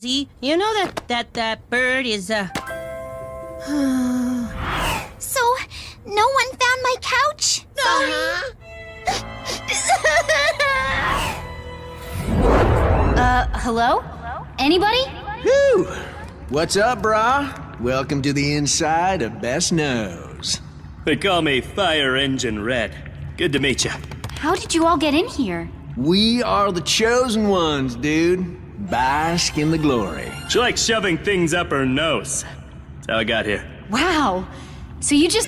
See, you know that bird is, So, no one found my couch? Hello? Anybody? Whew! What's up, brah? Welcome to the inside of Best Nose. They call me Fire Engine Red. Good to meet you. How did you all get in here? We are the chosen ones, dude. Bask in the glory. She likes shoving things up her nose. That's how I got here. Wow. So you just...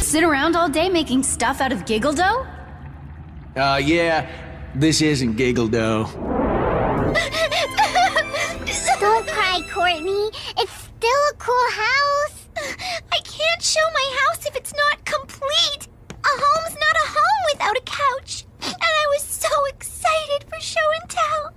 sit around all day making stuff out of giggle dough? Yeah, this isn't Giggle Dough. Don't cry, Courtney. It's still a cool house. I can't show my house if it's not complete. A home's not a home without a couch. And I was so excited for show and tell.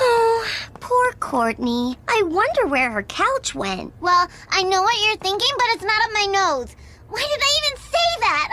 Oh, poor Courtney. I wonder where her couch went. Well, I know what you're thinking, but it's not up my nose. Why did I even say that?